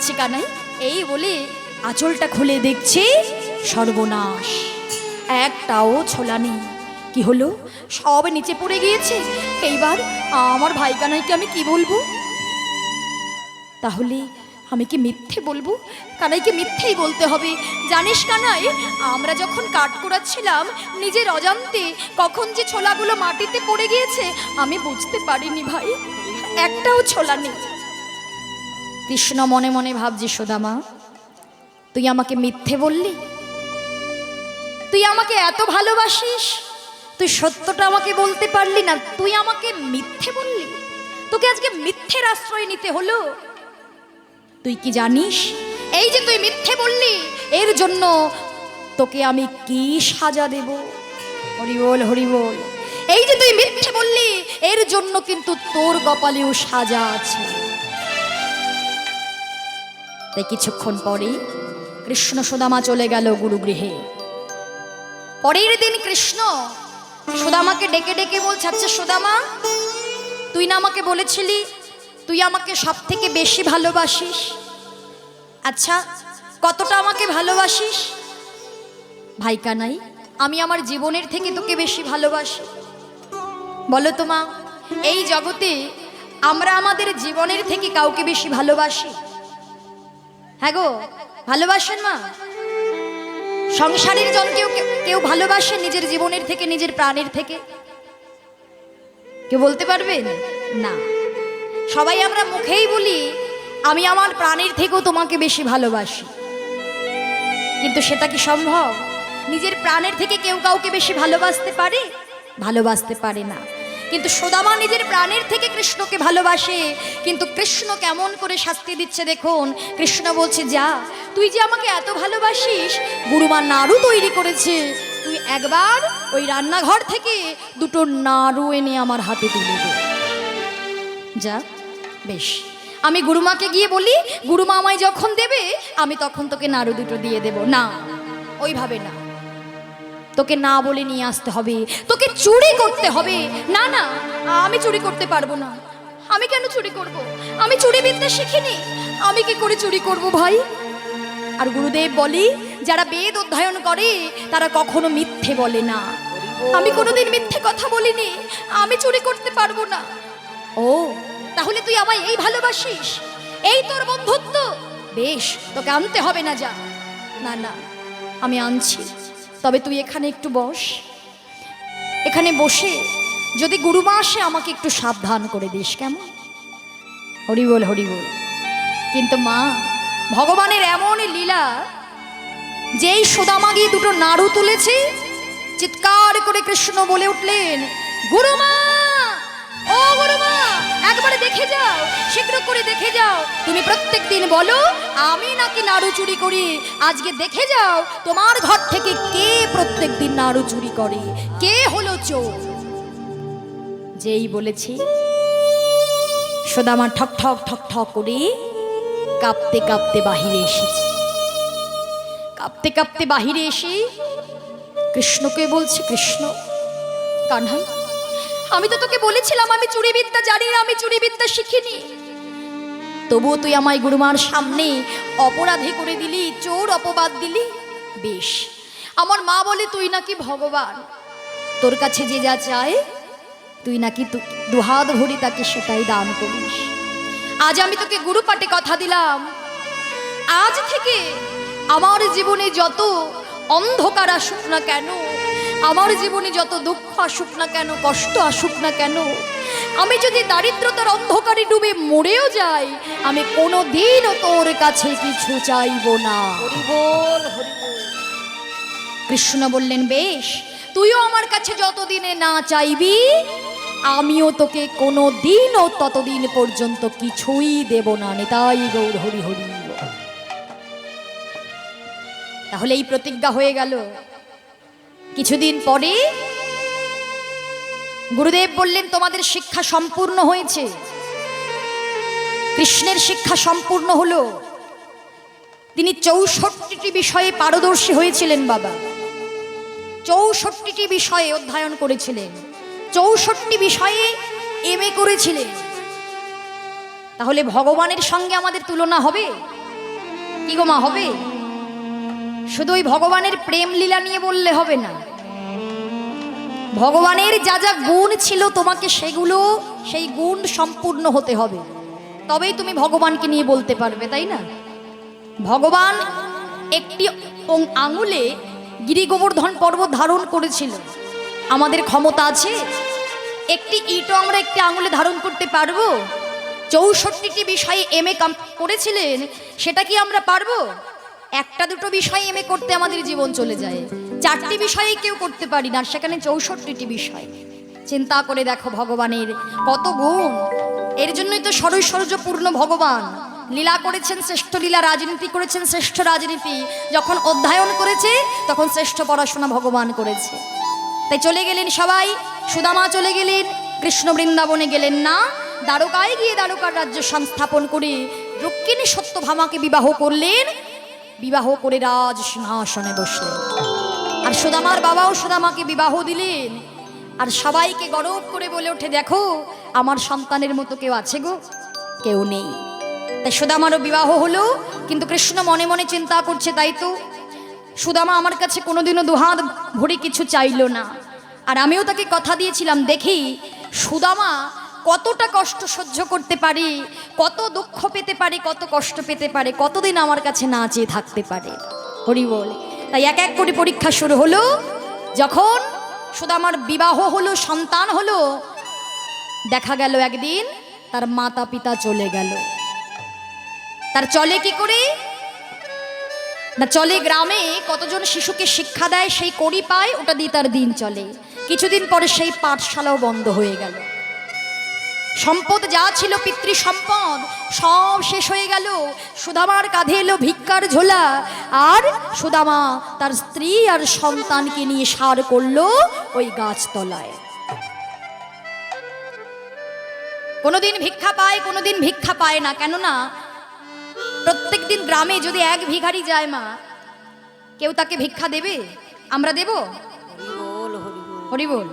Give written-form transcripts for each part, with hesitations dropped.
যাচ্ছি কানাই। এই বলে আঁচলটা খুলে দেখছি সর্বনাশ, একটাও ছোলা নেই। কি হলো, সব নিচে পড়ে গিয়েছে। এইবার আমার ভাই কানাইকে আমি কি বলবো? তাহলে আমি কি মিথ্যে বলবো? কানাইকে মিথ্যেই বলতে হবে। জানিস কানাই, আমরা যখন কাঠ কুড়াচ্ছিলাম নিজের অজান্তে কখন যে ছোলাগুলো মাটিতে পড়ে গিয়েছে আমি বুঝতে পারিনি ভাই, একটাও ছোলা নেই। কৃষ্ণ মনে মনে ভাবছে, সুদামা তুই আমাকে মিথ্যে বললি? তুই আমাকে এত ভালোবাসিস, তুই সত্যটা আমাকে বলতে পারলি না, তুই আমাকে মিথ্যে বললি? তোকে আজকে মিথ্যের আশ্রয় নিতে হলো। তুই কি জানিস, এই যে তুই মিথ্যে বললি এর জন্য তোকে আমি কি সাজা দেব? হরি বল, হরি বল। এই যে তুই মিথ্যে বললি এর জন্য কিন্তু তোর কপালেও সাজা আছে। তাই কিছুক্ষণ পরে কৃষ্ণ সুদামা চলে গেল গুরুগৃহে। পরের দিন কৃষ্ণ সুদামাকে ডেকে ডেকে বলছে, আচ্ছা সুদামা, তুই না আমাকে বলেছিলি তুই আমাকে সব থেকে বেশি ভালোবাসিস? আচ্ছা কতটা আমাকে ভালোবাসিস? ভাই কানাই, আমি আমার জীবনের থেকে তোকে বেশি ভালোবাসি। বলো তো মা, এই জগতে আমরা আমাদের জীবনের থেকে কাউকে বেশি ভালোবাসি? হ্যাঁ গো, ভালোবাসেন মা? সংসারের জন কেউ কেউ ভালোবাসে নিজের জীবনের থেকে, নিজের প্রাণের থেকে? কেউ বলতে পারবেন? না। সবাই আমরা মুখেই বলি আমি আমার প্রাণের থেকেও তোমাকে বেশি ভালোবাসি, কিন্তু সেটা কি সম্ভব? নিজের প্রাণের থেকে কেউ কাউকে বেশি ভালোবাসতে পারে? ভালোবাসতে পারে না। কিন্তু সুদামা নিজের প্রাণের থেকে কৃষ্ণকে ভালোবাসে। কিন্তু কৃষ্ণ কেমন করে শাস্তি দিচ্ছে দেখুন। কৃষ্ণ বলছে, যা, তুই যে আমাকে এত ভালোবাসিস, গুরুমা নাড়ু তৈরি করেছে, তুই একবার ওই রান্নাঘর থেকে দুটো নাড়ু এনে আমার হাতে তুলে দে। যা, বেশ, আমি গুরুমাকে গিয়ে বলি, গুরুমা আমায় যখন দেবে আমি তখন তোকে নাড়ু দুটো দিয়ে দেব। না, ওইভাবে না, তোকে না বলে নিয়ে আসতে হবে, তোকে চুরি করতে হবে। না না, আমি চুরি করতে পারবো না। আমি কেন চুরি করব? আমি চুরি বিদ্যা শিখিনি, আমি কি করে চুরি করব ভাই? আর গুরুদেব বলি, যারা বেদ অধ্যয়ন করে তারা কখনো মিথ্যে বলে না। আমি কোনোদিন মিথ্যে কথা বলিনি, আমি চুরি করতে পারবো না। ও, তাহলে তুই আমায় এই ভালোবাসিস, এই তোর বন্ধুত্ব? বেশ, তোকে আনতে হবে না, যা। না না, আমি আনছি, তবে তুই এখানে একটু বস। এখানে বসে যদি গুরুমা আসে আমাকে একটু সাবধান করে দিস, কেমন? হরি বল, হরি বল। কিন্তু মা, ভগবানের এমন লীলা, যেই সুদামা গিয়ে দুটো নাড়ু তুলেছে, চিৎকার করে কৃষ্ণ বলে উঠলেন, গুরুমা, ও গুরুমা, একবারে দেখে যাও, শীঘ্র করে দেখে যাও। তুমি প্রত্যেক দিন বলো আমি নাকি নাড়ু চুরি করি, আজকে দেখে যাও তোমার ঘর থেকে কে প্রত্যেক দিন নাড়ু চুরি করে, কে হলো চোর। যেই বলেছি, সুদামা ঠক ঠক ঠক ঠক করে কাঁপতে কাঁপতে বাহিরে এসেছে। কাঁপতে কাঁপতে বাহিরে এসে কৃষ্ণকে বলছে, কৃষ্ণ, কানহাই, আমি তো তোকে বলেছিলাম আমি চুরি বিদ্যা জানি না, আমি চুরি বিদ্যা শিখিনি, তবুও তুই আমায় গুরুমার সামনে অপরাধী করে দিলি, চোর অপবাদ দিলি। বেশ, আমার মা বলে তুই নাকি ভগবান, তোর কাছে যে যা চায় তুই নাকি দুহাত ভরি তাকে সেটাই দান করিস। আজ আমি তোকে গুরুপাঠে কথা দিলাম, আজ থেকে আমার জীবনে যত অন্ধকার আসুক না কেন, আমার জীবনে যত দুঃখ আসুক না কেন, কষ্ট আসুক না কেন, আমি যদি দারিদ্রতার অন্ধকারে ডুবে মরেও যাই, আমি কোনোদিনও তোর কাছে কিছু চাইব না। হরি বল, হরি বল। কৃষ্ণ বললেন, বেশ, তুইও আমার কাছে যতদিনে না চাইবি আমিও তোকে কোনোদিনও ততদিন পর্যন্ত কিছুই দেব না। নিতাই গৌর হরি হরি। তাহলে এই প্রতিজ্ঞা হয়ে গেল। কিছুদিন পরে গুরুদেব বললেন, তোমাদের শিক্ষা সম্পূর্ণ হয়েছে। কৃষ্ণের শিক্ষা সম্পূর্ণ হলো। তিনি 64টি বিষয়ে পারদর্শী হয়েছিলেন বাবা, 64টি বিষয়ে অধ্যয়ন করেছিলেন, 64 বিষয়ে MA করেছিলেন। তাহলে ভগবানের সঙ্গে আমাদের তুলনা হবে? কি গো মা, হবে? শুধু ওই ভগবানের প্রেম লীলা নিয়ে বললে হবে না, ভগবানের যা যা গুণ ছিল তোমাকে সেগুলো, সেই গুণ সম্পূর্ণ হতে হবে, তবেই তুমি ভগবানকে নিয়ে বলতে পারবে, তাই না? ভগবান একটি আঙুলে গিরি গোবর্ধন পর্বত ধারণ করেছিল, আমাদের ক্ষমতা আছে? একটি ইটও আমরা একটি আঙুলে ধারণ করতে পারবো? 64টি বিষয়ে MA করেছিলেন, সেটা কি আমরা পারবো? একটা দুটো বিষয় MA করতে আমাদের জীবন চলে যায়, 4টি বিষয়ে কেউ করতে পারি না, সেখানে 64টি বিষয়। চিন্তা করে দেখো ভগবানের কত গুণ। এর জন্যই তো ষড়ৈশ্বর্যপূর্ণ ভগবান লীলা করেছেন, শ্রেষ্ঠ লীলা, রাজনীতি করেছেন শ্রেষ্ঠ রাজনীতি, যখন অধ্যয়ন করেছে তখন শ্রেষ্ঠ পড়াশোনা ভগবান করেছে। তাই চলে গেলেন সবাই, সুদামা চলে গেলেন, কৃষ্ণ বৃন্দাবনে গেলেন না, দ্বারকায় গিয়ে দ্বারকার রাজ্য সংস্থাপন করে রুক্মিণী সত্যভামাকে বিবাহ করলেন, বিবাহ করে রাজ সিংহাসনে বসলেন। আর সুদামার বাবাও সুদামাকে বিবাহ দিলেন, আর সবাইকে গর্ব করে বলে ওঠে, দেখো আমার সন্তানের মতো কেউ আছে গো? কেউ নেই। তাই সুদামারও বিবাহ হলো, কিন্তু কৃষ্ণ মনে মনে চিন্তা করছে, তাই তো সুদামা আমার কাছে কোনোদিনও দুহাত ভরে কিছু চাইলো না, আর আমিও তাকে কথা দিয়েছিলাম, দেখি সুদামা কতটা কষ্ট সহ্য করতে পারে, কত দুঃখ পেতে পারে, কত কষ্ট পেতে পারে, কতদিন আমার কাছে না চেয়ে থাকতে পারে। হরি বল। তাই এক এক করে পরীক্ষা শুরু হলো। যখন সুদামার বিবাহ হলো, সন্তান হলো, দেখা গেল একদিন তার মাতা পিতা চলে গেল। তার চলে কি করে না, চলে গ্রামে কতজন শিশুকে শিক্ষা দেয়, সেই কড়ি পায়, ওটা দিয়ে তার দিন চলে। কিছুদিন পরে সেই পাঠশালাও বন্ধ হয়ে গেল। সম্পদ যা ছিল, পিতৃ সম্পদ সব শেষ হয়ে গেল। সুদামার কাঁধে এলো ভিক্ষার ঝোলা, আর সুদামা তার স্ত্রী আর সন্তানকে নিয়ে সার করলো ওই গাছতলায়। কোনোদিন ভিক্ষা পায়, কোনোদিন ভিক্ষা পায় না, কেননা প্রত্যেক দিন গ্রামে যদি এক ভিখারি যায় মা, কেউ তাকে ভিক্ষা দেবে? আমরা দেব? হরি বল।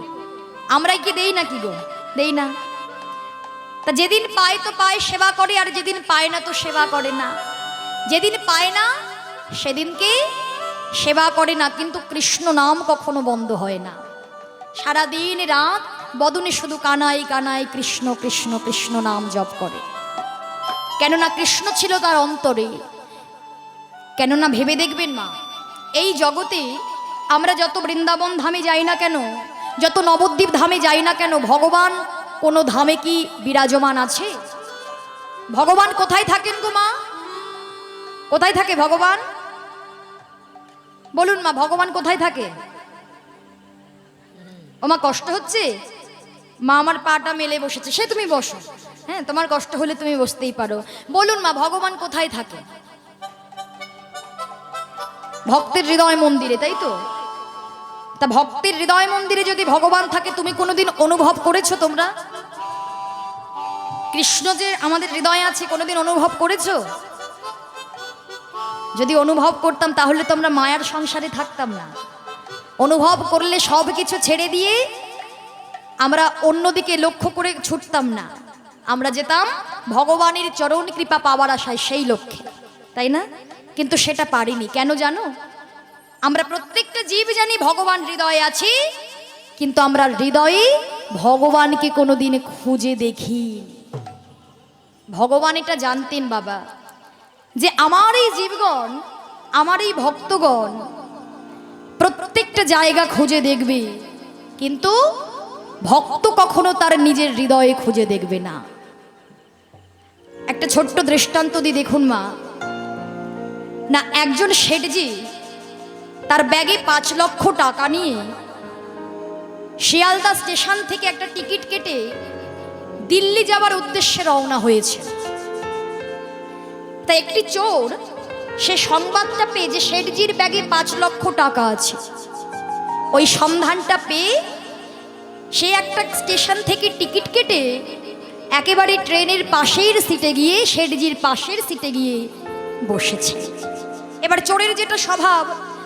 আমরাই কি দেই না? কি গো, দেই না? তা যেদিন পায় তো পায়, সেবা করে, আর যেদিন পায় না তো সেবা করে না। যেদিন পায় না সেদিনকে সেবা করে না, কিন্তু কৃষ্ণ নাম কখনো বন্ধ হয় না। সারাদিন রাত বদনে শুধু কানাই কানাই কৃষ্ণ কৃষ্ণ কৃষ্ণ নাম জপ করে, কেননা কৃষ্ণ ছিল তার অন্তরে। কেননা ভেবে দেখবেন মা, এই জগতে আমরা যত বৃন্দাবন ধামে যাই না কেন, যত নবদ্বীপ ধামে যাই না কেন, ভগবান কোনো ধামে কি বিরাজমান আছে? ভগবান কোথায় থাকেন গো মা? কোথায় থাকে ভগবান? বলুন মা, ভগবান কোথায় থাকে? ও মা, কষ্ট হচ্ছে? মা আমার পাটা মেলে বসেছে, সে তুমি বসো, হ্যাঁ, তোমার কষ্ট হলে তুমি বসতেই পারো। বলুন মা, ভগবান কোথায় থাকে? ভক্তের হৃদয় মন্দিরে, তাই তো? তা ভক্তের হৃদয় মন্দিরে যদি ভগবান থাকে, তুমি কোনোদিন অনুভব করেছো তোমরা? কৃষ্ণ যে আমাদের হৃদয়ে আছে, কোনোদিন অনুভব করেছো? যদি অনুভব করতাম তাহলে তোমরা মায়ার সংসারে থাকতাম না। অনুভব করলে সব কিছু ছেড়ে দিয়ে আমরা অন্যদিকে লক্ষ্য করে ছুটতাম না, আমরা যেতাম ভগবানের চরণ কৃপা পাওয়ার আশায়, সেই লক্ষ্যে, তাই না? কিন্তু সেটা পারিনি। কেন জানো? আমরা প্রত্যেকটা জীব জানি ভগবান হৃদয়ে আছে, কিন্তু আমরা হৃদয়ে ভগবানকে কোনোদিন খুঁজে দেখি। ভগবান এটা জানতেন বাবা, যে আমার এই জীবগণ, আমার এই ভক্তগণ প্রত্যেকটা জায়গা খুঁজে দেখবে, কিন্তু ভক্ত কখনো তার নিজের হৃদয়ে খুঁজে দেখবে না। একটা ছোট্ট দৃষ্টান্ত দিয়ে দেখুন মা, না একজন শেঠজি তার ব্যাগে 5 লক্ষ টাকা নিয়ে শিয়ালদা স্টেশন থেকে একটা টিকিট কেটে দিল্লি যাবার উদ্দেশ্যে রওনা হয়েছে। তা একটি চোর সে সংবাদটা পেয়ে যে শেঠজির ব্যাগে 5 লক্ষ টাকা আছে, ওই সন্ধানটা পেয়ে সে একটা স্টেশন থেকে টিকিট কেটে একেবারে ট্রেনের পাশের সিটে গিয়ে, শেঠজির পাশের সিটে গিয়ে বসেছে। এবার চোরের যেটা স্বভাব,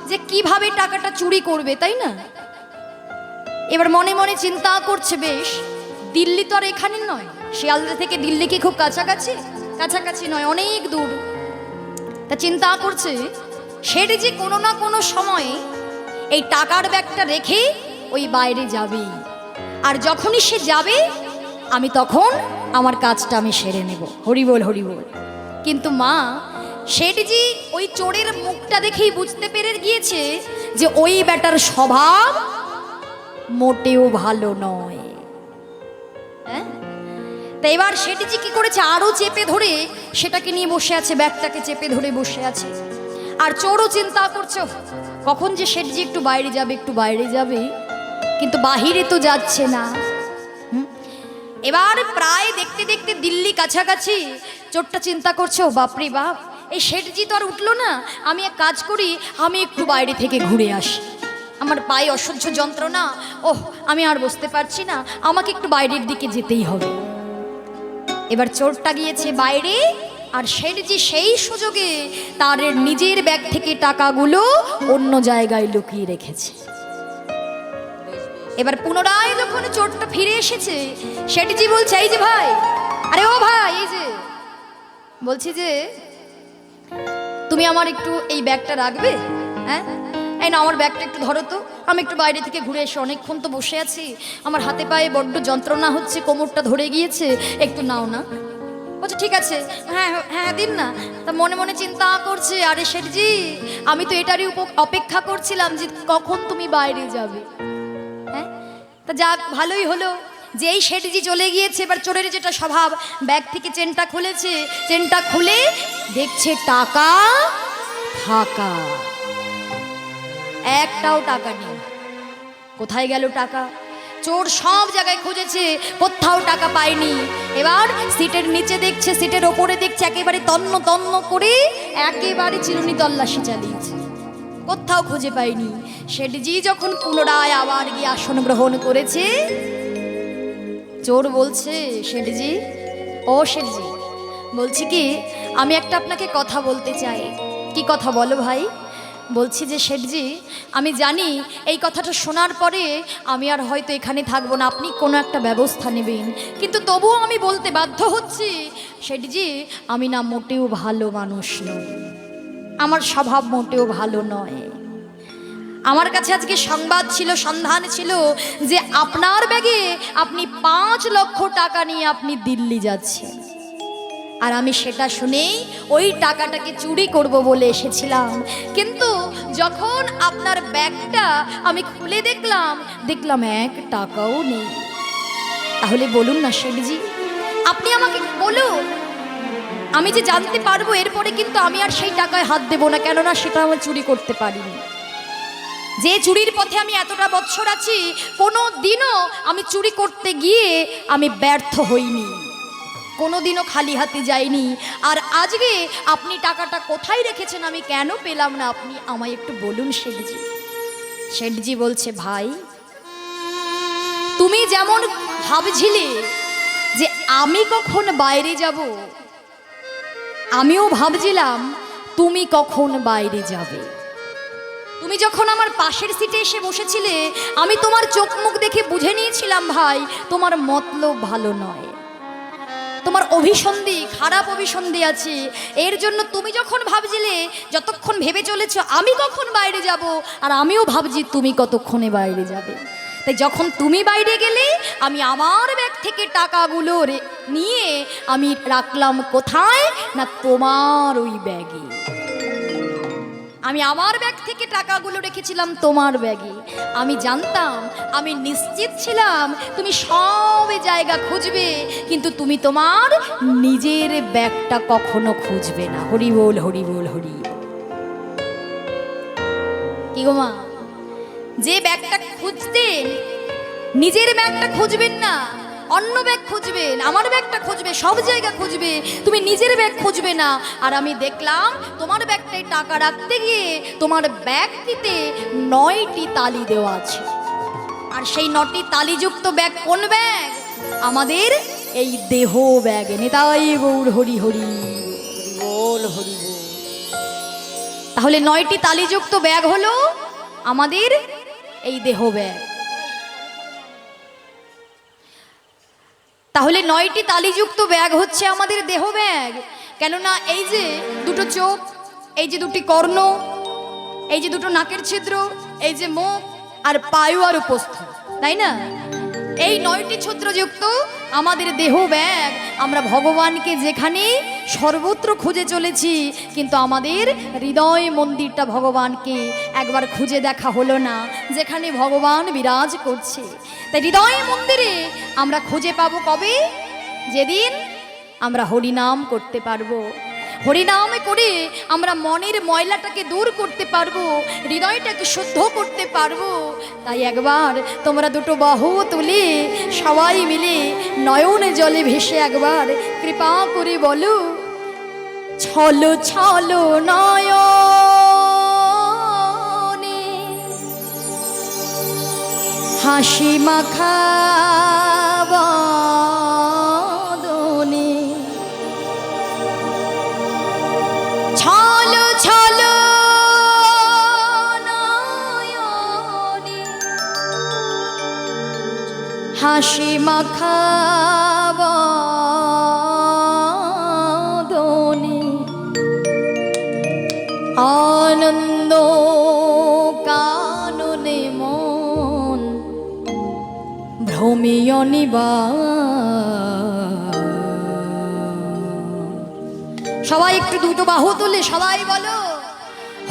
যে কিভাবে টাকাটা চুরি করবে, তাই না? এবার মনে মনে চিন্তা করছে, বেশ দিল্লি তো আর এখানে নয়, শিয়ালদা থেকে দিল্লি কি খুব কাছাকাছি? কাছাকাছি নয়, অনেক দূর। তা চিন্তা করছে সেটি যে কোনো না কোনো সময়ে এই টাকার ব্যাগটা রেখে ওই বাইরে যাবেই, আর যখনই সে যাবে আমি তখন আমার কাজটা আমি সেরে নেব। হরিবোল হরিবোল। কিন্তু মা সেটি যে ওই চোরের মুখটা দেখেই বুঝতে পেরে গিয়েছে যে ওই ব্যাটার স্বভাব মোটেও ভালো নয়। হ্যাঁ, তা এবার সেটি যে কি করেছে, আরো চেপে ধরে সেটাকে নিয়ে বসে আছে, ব্যাগটাকে চেপে ধরে বসে আছে। আর চোরও চিন্তা করছে কখন যে সেটি যে একটু বাইরে যাবে, একটু বাইরে যাবে, কিন্তু বাহিরে তো যাচ্ছে না। এবার প্রায় দেখতে দেখতে দিল্লি কাছাকাছি, চোরটা চিন্তা করছে ও বাপরে বাপ, এই শেঠজি তো আর উঠলো না, আমি এক কাজ করি, আমি একটু বাইরে থেকে ঘুরে আসি, আমার পায়ে অসহ্য যন্ত্রণা, ওহ আমি আর বসতে পারছি না, আমাকে একটু বাইরের দিকে যেতেই হবে। এবার চোরটা গিয়েছে বাইরে, আর শেঠজি সেই সুযোগে তার নিজের ব্যাগ থেকে টাকাগুলো অন্য জায়গায় লুকিয়ে রেখেছে। এবার পুনরায় যখন চোরটা ফিরে এসেছে, শেঠজি বলছে এই যে ভাই, আরে ও ভাই, এই যে বলছি যে তুমি আমার একটু এই ব্যাগটা রাখবে? হ্যাঁ, এই না আমার ব্যাগটা একটু ধরো তো, আমি একটু বাইরে থেকে ঘুরে এসে অনেকক্ষণ তো বসে আছি, আমার হাতে পায়ে বড্ড যন্ত্রণা হচ্ছে, কোমরটা ধরে গিয়েছে, একটু নাও না। বলছে ঠিক আছে, হ্যাঁ হ্যাঁ দিন না। তা মনে মনে চিন্তা করছে আরে শেঠজি, আমি তো এটারই অপেক্ষা করছিলাম যে কখন তুমি বাইরে যাবে। হ্যাঁ, তা যাক ভালোই হলো যে এই শেঠজি চলে গিয়েছে। এবার চোরের যেটা স্বভাব, ব্যাগ থেকে চেনটা খুলেছে, চেনটা খুলে দেখছে টাকা ফাঁকা, একটাও টাকা নেই। কোথায় গেল টাকা? চোর সব জায়গায় খুঁজেছে, কোথাও টাকা পায়নি। এবার সিটের নিচে দেখছে, সিটের ওপরে দেখছে, একেবারে তন্ন তন্ন করে একেবারে চিরুনি তল্লাশি চালিয়েছে, কোথাও খুঁজে পায়নি। শেঠজি যখন পুনরায় আবার গিয়ে আসন গ্রহণ করেছে, চোর বলছে শেঠজি, ও শেঠজি, বলছি কি আমি একটা আপনাকে কথা বলতে চাই। কি কথা বলো ভাই? বলছি যে শেঠজি, আমি জানি এই কথাটা শোনার পরে আমি আর হয়তো এখানে থাকবো না, আপনি কোনো একটা ব্যবস্থা নেবেন, কিন্তু তবুও আমি বলতে বাধ্য হচ্ছি শেঠজি, আমি না মোটেও ভালো মানুষ নই, আমার স্বভাব মোটেও ভালো নয়। আমার কাছে আজকে সংবাদ ছিল, সন্ধান ছিল যে আপনার ব্যাগে আপনি 5 লক্ষ টাকা নিয়ে আপনি দিল্লি যাচ্ছেন, আর আমি সেটা শুনেই ওই টাকাটাকে চুরি করব বলে এসেছিলাম। কিন্তু যখন আপনার ব্যাগটা আমি খুলে দেখলাম 1 টাকাও নেই। তাহলে বলুন না শেঠজি, আপনি আমাকে বলুন, আমি যে জানতে পারবো এরপরে কিন্তু আমি আর সেই টাকায় হাত দেবো না, কেননা সেটা আমি চুরি করতে পারিনি। যে চুরির পথে আমি এতটা বছর আছি, কোনো দিনও আমি চুরি করতে গিয়ে আমি ব্যর্থ হইনি, কোনো দিনও খালি হাতে যাইনি। আর আজকে আপনি টাকাটা কোথায় রেখেছেন, আমি কেন পেলাম না, আপনি আমায় একটু বলুন শেঠজি। শেঠজি বলছে ভাই, তুমি যেমন ভাবছিলে যে আমি কখন বাইরে যাব, আমিও ভাবছিলাম তুমি কখন বাইরে যাবে। তুমি যখন আমার পাশের সিটে এসে বসেছিলে, আমি তোমার চোখ মুখ দেখে বুঝে নিয়েছিলাম ভাই তোমার মতলব ভালো নয়, তোমার অভিসন্ধি, খারাপ অভিসন্ধি আছে। এর জন্য তুমি যখন ভাবছিলে, যতক্ষণ ভেবে চলেছ আমি কখন বাইরে যাব, আর আমিও ভাবছি তুমি কতক্ষণে বাইরে যাবে। তাই যখন তুমি বাইরে গেলে আমি আমার ব্যাগ থেকে টাকাগুলো নিয়ে আমি রাখলাম কোথায় না, তোমার ওই ব্যাগে। আমি আমার ব্যাগ থেকে টাকাগুলো রেখেছিলাম তোমার ব্যাগে। আমি জানতাম, আমি নিশ্চিত ছিলাম তুমি সব জায়গা খুঁজবে, কিন্তু তুমি তোমার নিজের ব্যাগটা কখনো খুঁজবে না। হরি বল হরি বল হরি। কি গো মা, যে ব্যাগটা খুঁজতেন নিজের ব্যাগটা খুঁজবেন না, অন্য ব্যাগ খুঁজবেন, আমার ব্যাগটা খুঁজবে, সব জায়গা খুঁজবে, তুমি নিজের ব্যাগ খুঁজবে না। আর আমি দেখলাম তোমার ব্যাগটায় টাকা রাখতে গিয়ে তোমার ব্যাগটিতে 9টি তালি দেওয়া আছে। আর সেই 9টি তালিযুক্ত ব্যাগ কোন ব্যাগ? আমাদের এই দেহ ব্যাগ। নিতাই গৌর হরি হরি বল হরি বল। তাহলে 9টি তালিযুক্ত ব্যাগ হলো আমাদের এই দেহ ব্যাগ। তাহলে 9টি তালিযুক্ত ব্যাগ হচ্ছে আমাদের দেহ ব্যাগ। কেননা এই যে দুটো চোখ, এই যে দুটি কর্ণ, এই যে দুটো নাকের ছিদ্র, এই যে মুখ আর পায়ু আর উপস্থ, তাই না? এই 9টি ছিদ্রযুক্ত আমাদের দেহ ব্যাগ, আমরা ভগবানকে যেখানে সর্বত্র খুঁজে চলেছি, কিন্তু আমাদের হৃদয় মন্দিরটা ভগবানকে একবার খুঁজে দেখা হলো না, যেখানে ভগবান বিরাজ করছে। তাই হৃদয় মন্দিরে আমরা খুঁজে পাবো কবে? যেদিন আমরা হরিনাম করতে পারবো। হরিনাম করে আমরা মনের ময়লাটাকে দূর করতে পারবো, হৃদয়টাকে শুদ্ধ করতে পারবো। তাই একবার তোমরা দুটো বাহু তুলে সবাই মিলে নয়নে জলে ভেসে একবার কৃপা করে বলো, ছলো ছলো নয়নে হাসি মাখা বদনে, ছলো ছলো নয়নে হাসি মাখা বদনে, আনন্দ কাননে মন ভ্রমিয় নিবাস। সবাই একটু দুটো বাহু তুলে সবাই বলো,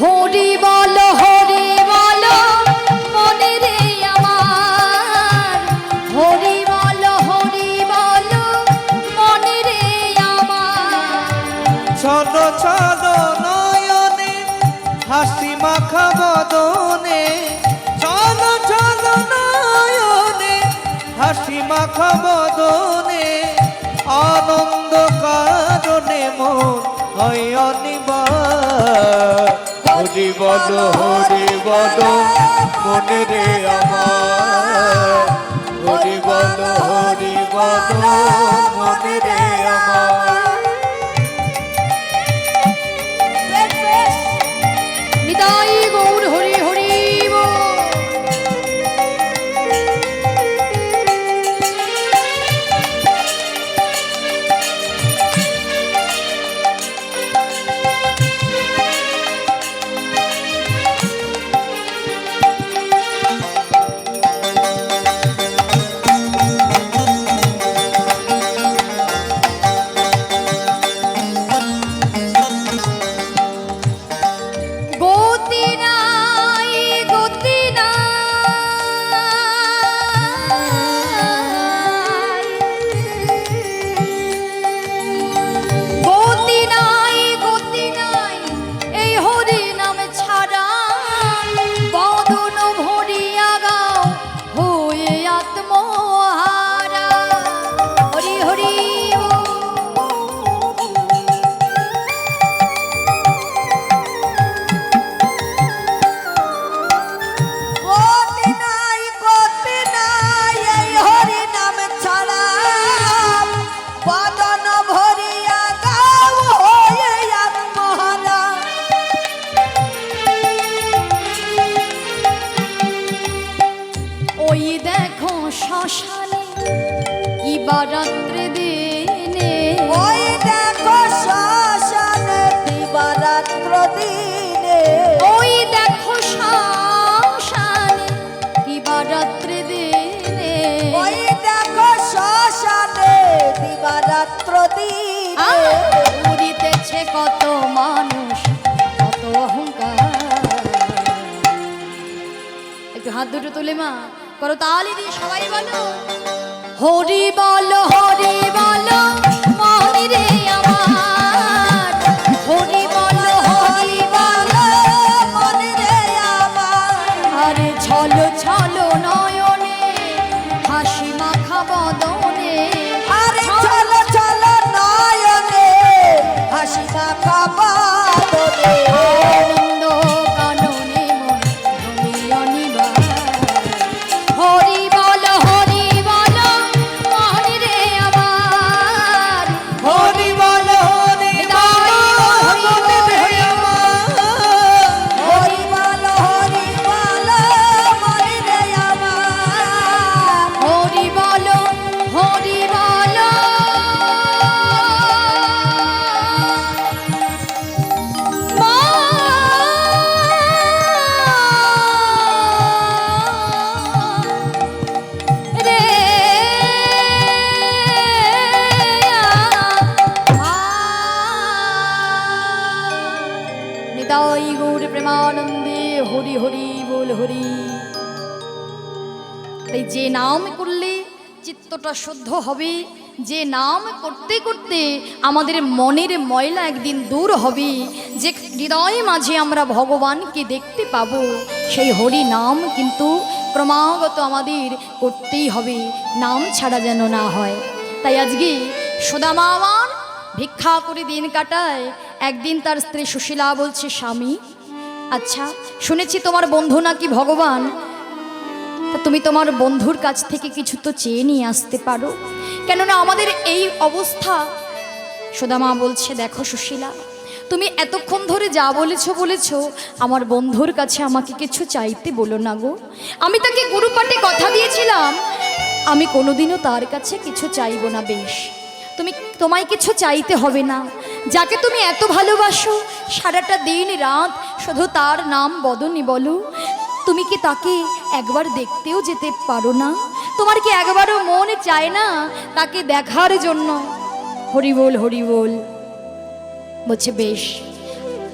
হরি বলো হরি বলো মনে রে আমার, হরি বলো মনে রে আমার। ছলো ছলো নয়নে হাসি মাখা বদনে, ছলো ছলো নয়নে হাসি মাখা বদনে, আনন্দ কারণে মন হয় অনিবার। হরি বলো মনে রে আমার, হরি বলো মনে রে আমার। নিতাই গৌর হরি হরি বল। গতি নাই গতি নাই, গতি নাই গতি নাই এই হরি নাম ছাড়া, বদন ভরিয়া গাও হয়ে আত্মহারা। হরি হরি গতি নাই এই হরি নাম ছাড়া, বদন ভরিয়া গাও হয়ে আত্মহারা। ওই দেখো শ্মশানে দিবারাত্রে দিনে, ওই দেখো শ্মশানে দিবারাত্র দিনে, ওই দেখো শ্মশানে দিবারাত্রে দিনে, ওই দেখো শ্মশানে দিবারাত্র দিনে। উড়িতেছে কত মানুষ কত অহংকার। একটু হাত দুটো তুলে মা করো তালি দিয়ে সবাই বলো, হরি বলো মনে রে আমার, হরি বলো মনে রে আমার। আরে ছলো ছলো নয়নে হাসি মাখা বদনে, আরে চলো চলো নয়নে হাসি মাখা বদনে, আনন্দ কাননে মন ভ্রমিয় নিবাস। হরি বলো মনে রে আমার, হরি নিতাই গৌর প্রেমানন্দে হরি হরি বল হরি। তাই যে নাম করলে চিত্তটা শুদ্ধ হবে, যে নাম করতে করতে আমাদের মনের ময়লা একদিন দূর হবে, যে হৃদয় মাঝে আমরা ভগবানকে দেখতে পাবো, সেই হরি নাম কিন্তু ক্রমাগত আমাদের করতেই হবে, নাম ছাড়া যেন না হয়। তাই আজকে সুদামা আমার ভিক্ষা করে দিন কাটায়। একদিন তার স্ত্রী সুশীলা বলছে, স্বামী আচ্ছা শুনেছি তোমার বন্ধু নাকি ভগবান, তা তুমি তোমার বন্ধুর কাছ থেকে কিছু তো চেয়ে নিয়ে আসতে পারো, কেননা আমাদের এই অবস্থা। সুদামা বলছে, দেখো সুশীলা, তুমি এতক্ষণ ধরে যা বলেছো আমার বন্ধুর কাছে আমাকে কিছু চাইতে বলো না গো। আমি তাকে গুরুপাঠে কথা দিয়েছিলাম, আমি কোনোদিনও তার কাছে কিছু চাইবো না। বেশ, তোমায় কিছু চাইতে হবে না, যাকে তুমি এত ভালোবাসো, সারাটা দিন রাত শুধু তার নাম বদনি বলো, তুমি কি তাকে একবার দেখতেও যেতে পারো না? তোমার কি একবারও মন চায় না তাকে দেখার জন্য? হরি বল হরি বল। বলছে, বেশ,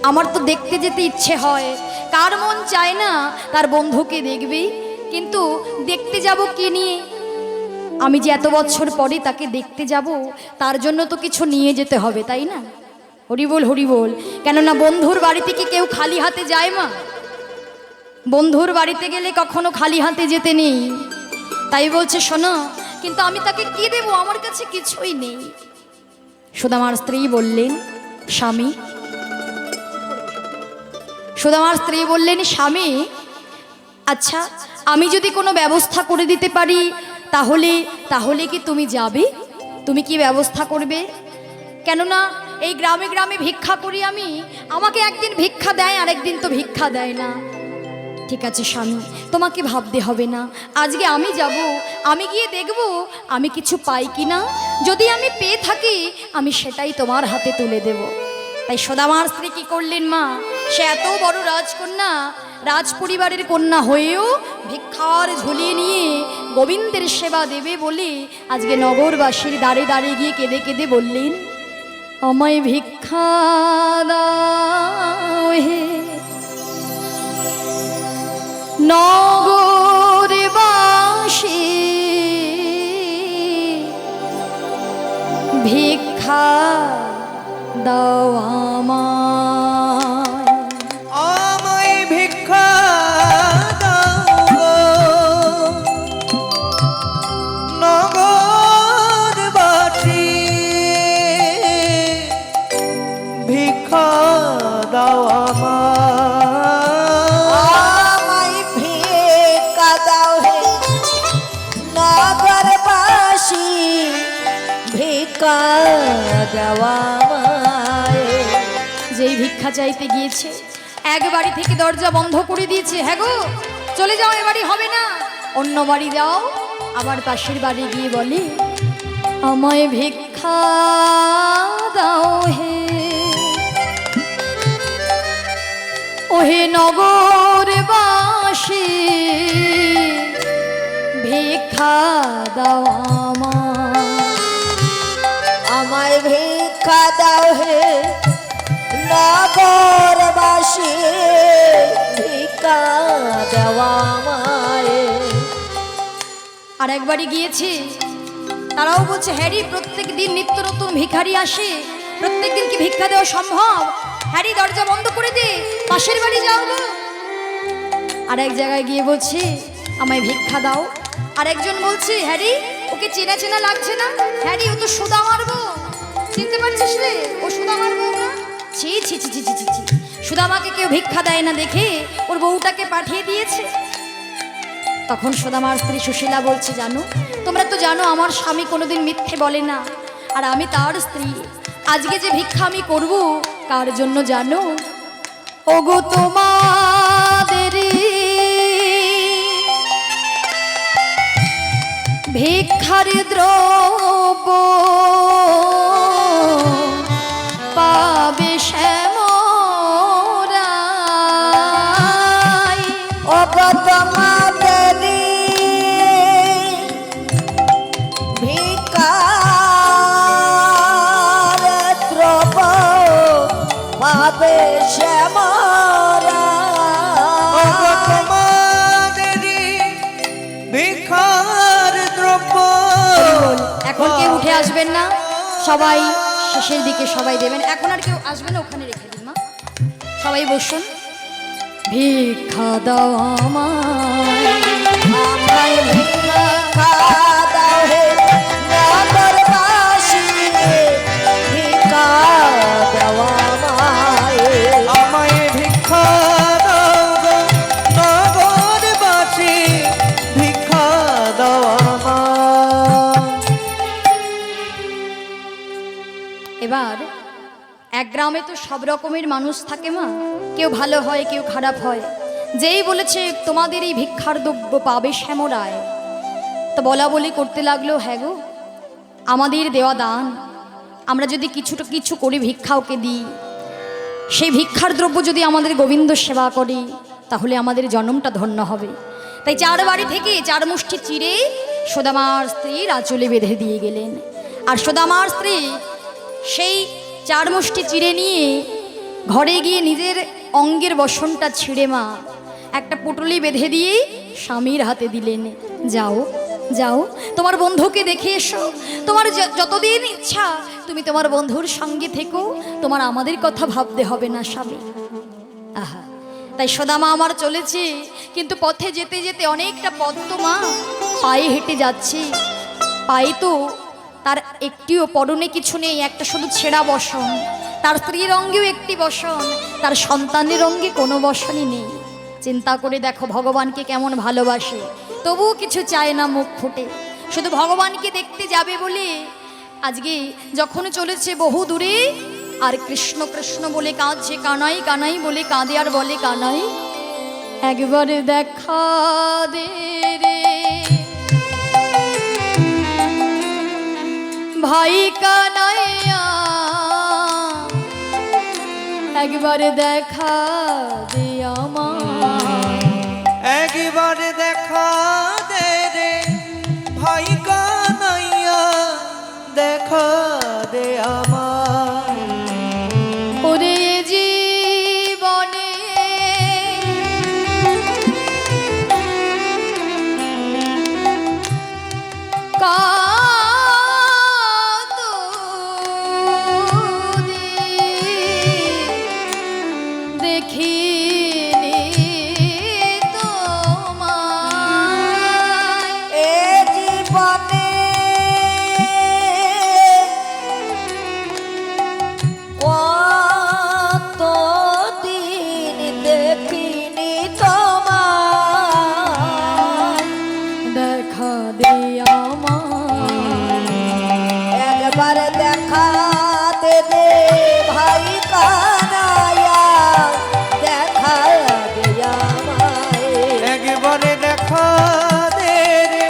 আমার তো দেখতে যেতে ইচ্ছে হয়, কার মন চায় না তার বন্ধুকে দেখবি, কিন্তু দেখতে যাব কি নিয়ে? আমি যে এত বছর পরে তাকে দেখতে যাব, তার জন্য তো কিছু নিয়ে যেতে হবে, তাই না? হরি বল হরি বল। কেননা বন্ধুর বাড়িতে কি কেউ খালি হাতে যায় মা? বন্ধুর বাড়িতে গেলে কখনো খালি হাতে যেতে নেই। তাই বলছে, শোনো, কিন্তু আমি তাকে কি দেব, আমার কাছে কিছুই নেই। সুদামার স্ত্রী বললেন, স্বামী, সুদামার স্ত্রী বললেন, স্বামী আচ্ছা আমি যদি কোনো ব্যবস্থা করে দিতে পারি তাহলে তাহলে কি তুমি যাবে? তুমি কি ব্যবস্থা করবে? কেননা এই গ্রামে গ্রামে ভিক্ষা করি আমি, আমাকে একদিন ভিক্ষা দেয়, আরেকদিন তো ভিক্ষা দেয় না। ঠিক আছে স্বামী, তোমাকে ভাবতে হবে না, আজকে আমি যাব, আমি গিয়ে দেখব আমি কিছু পাই কি না, যদি আমি পেয়ে থাকি আমি সেটাই তোমার হাতে তুলে দেব। তাই সুদামার স্ত্রী কি করলেন মা, সে এত বড় রাজকন্যা, রাজ পরিবারের কন্যা হয়েও ভিক্ষার ঝুলিয়ে নিয়ে গোবিন্দের সেবা দেবে বলে আজকে নগরবাসীর দ্বারে দ্বারে গিয়ে কেঁদে কেঁদে বললেন, আমায় ভিক্ষা দাও হে নগরবাসী, ভিক্ষা দাও আমায় ভিক্ষা দাও নগরবাসী, ভিক্ষা দাও আমায় ভিক্ষা দাও হে নগরবাসী, ভিক্ষা দাও আমায়। যেই ভিক্ষা চাইতে গিয়েছে এক বাড়ি থেকে দরজা বন্ধ করে দিয়েছে, হ্যাঁ গো চলে যাও, এ বাড়ি হবে না, অন্য বাড়ি যাও। আবার পাশের বাড়ি গিয়ে বলে, আমায় ভিক্ষা দাও হে ওহে নগরবাসী, ভিক্ষা দাও আমায় ভিক্ষা দাও হে নগরবাসী, ভিক্ষা দাও আমায়। আর একবারই গিয়েছে, তারাও বলছে, হ্যারি প্রত্যেক দিন নিত্য নতুন ভিখারি আসে, প্রত্যেক দিন কি ভিক্ষা দেওয়া সম্ভব? হ্যারি দরজা বন্ধ করে দে, পাশের বাড়ি যাও গো। আর এক জায়গায় গিয়ে বলছে, আমায় ভিক্ষা দাও। আর একজন বলছে, হ্যারি ওকে চেনা চেনা লাগছে না, হ্যারি ও তো সুদামার বউ, চিনতে পারছিস রে, ও সুদামার বউ না? ছি ছি ছি ছি ছি ছি, সুদামাকে কেউ ভিক্ষা দেয় না দেখে ওর বউটাকে পাঠিয়ে দিয়েছে। তখন সুদামার স্ত্রী সুশীলা বলছে, জানো, তোমরা তো জানো আমার স্বামী কোনোদিন মিথ্যে বলে না, আর আমি তার স্ত্রী। আজকে যে ভিক্ষা আমি করব কার জন্য জানো? ওগো তোমাদের ভিক্ষার দ্রব্য পাবে শ্যামরাই, ওগো তোমাদের ভিক্ষার দ্রব্য পাবে শ্যামরা ওগো তোমাদেরই ভিক্ষার দ্রব্য। এখন কেউ উঠে আসবেন না, সবাই শেষের দিকে সবাই দেবেন। এখন আর কেউ আসবে না, ওখানে রেখে দিন মা, সবাই বসুন। ভিক্ষা দাও আমায়, আমায় ভিক্ষা দাও হে নগরবাসী, ভিক্ষা দাও আমায়। আমায় ভিক্ষা দাও গো নগরবাসী, ভিক্ষা দাও আমায়। এবার এক গ্রামে তো সব রকমের মানুষ থাকে মা, কেউ ভালো হয় কেউ খারাপ হয়। যেই বলেছে তোমাদের এই ভিক্ষার দ্রব্য পাবে শ্যামরায়, তো বলা বলি করতে লাগলো, হ্যাঁ গো আমাদের দেওয়া দান, আমরা যদি কিছু করে ভিক্ষা ওকে দিই, সেই ভিক্ষার দ্রব্য যদি আমাদের গোবিন্দ সেবা করি, তাহলে আমাদের জন্মটা ধন্য হবে। তাই চার বাড়ি থেকে চার মুষ্টি চিড়ে সুদামার স্ত্রীর আঁচলে বেঁধে দিয়ে গেলেন। আর সুদামার স্ত্রী সেই চার মুষ্টি চিড়ে নিয়ে ঘরে গিয়ে নিজের অঙ্গের বসনটা ছিঁড়ে মা একটা পুটুলি বেঁধে দিয়ে স্বামীর হাতে দিলেন। যাও যাও, তোমার বন্ধুকে দেখে এসো, তোমার যতদিন ইচ্ছা তুমি তোমার বন্ধুর সঙ্গে থেকো, তোমার আমাদের কথা ভাবতে হবে না স্বামী। আহা, তাই সুদামা আমার চলেছে, কিন্তু পথে যেতে যেতে অনেকটা পথ তো মা পায়ে হেঁটে যাচ্ছে। পায়ে তো তার একটিও পরনে কিছু নেই, একটা শুধু ছেঁড়া বসন, তার স্ত্রীর অঙ্গেও একটি বসন, তার সন্তানের অঙ্গে কোনো বসনই নেই। চিন্তা করে দেখো ভগবানকে কেমন ভালোবাসে, তবুও কিছু চায় না মুখ ফুটে, শুধু ভগবানকে দেখতে যাবে বলে আজকে যখন চলেছে বহু দূরে, আর কৃষ্ণ কৃষ্ণ বলে কাঁদছে, কানাই কানাই বলে কাঁদে আর বলে, কানাই একবার দেখা দে রে ভাই কানাইয়া, একবার দেখা দে আমায়, একবার দেখা দে রে ভাই কানাইয়া, দেখা দে আমায়। ওরে জীবনে দেখিনি তোমায়, এ জীবনে কতদিন দেখিনি তোমায়, দেখা দে আমায়, একবার দেখা দে রে ভাই কানাইয়া, দেখা দে আমায়। একবারে দেখা দে রে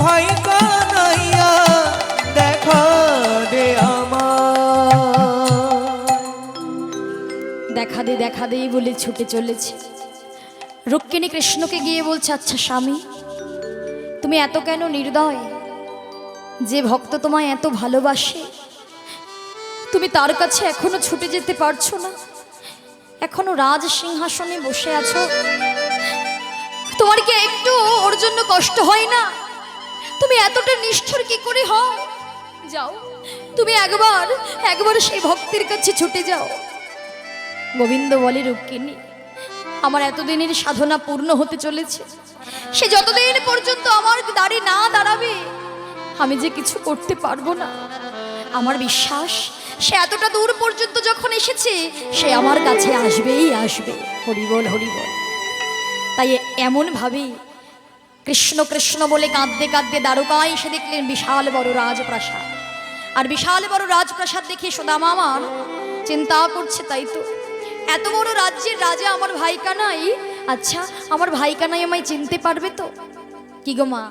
ভাই কানাইয়া, দেখা দে আমায়। দেখা দে বলে ছুটে চলেছে। রুক্মিণী কৃষ্ণকে গিয়ে বলছে, আচ্ছা স্বামী, তুমি এত কেন নির্দয়? যে ভক্ত তোমায় এত ভালোবাসে, তুমি তার কাছে এখনো ছুটে যেতে পারছো না? এখনো রাজ সিংহাসনে বসে আছো, তোমার কি একটু ওর জন্য কষ্ট হয় না? তুমি এতটা নিষ্ঠুর কি করে হও? যাও, তুমি একবার সেই ভক্তের কাছে ছুটে যাও। গোবিন্দ বলে, রুক্মিণী, আমার এতদিনের সাধনা পূর্ণ হতে চলেছে, সে যতদিন পর্যন্ত আমার দাঁড়ে না দাঁড়াবে আমি যে কিছু করতে পারবো না। আমার বিশ্বাস সে এতটা দূর পর্যন্ত যখন এসেছে, সে আমার কাছে আসবেই আসবে। হরিবল হরিবল। তাই এমন ভাবে কৃষ্ণ কৃষ্ণ বলে কাঁদতে কাঁদতে দ্বারকায় এসে দেখলেন বিশাল বড় রাজপ্রাসাদ। আর বিশাল বড় রাজপ্রাসাদ দেখে সুদামা আমার চিন্তা করছে, তাই তো এত বড় রাজ্যের রাজা আমার ভাই কানাই, আচ্ছা আমার ভাই কানাই আমায় চিনতে পারবে তো? কি গো মা,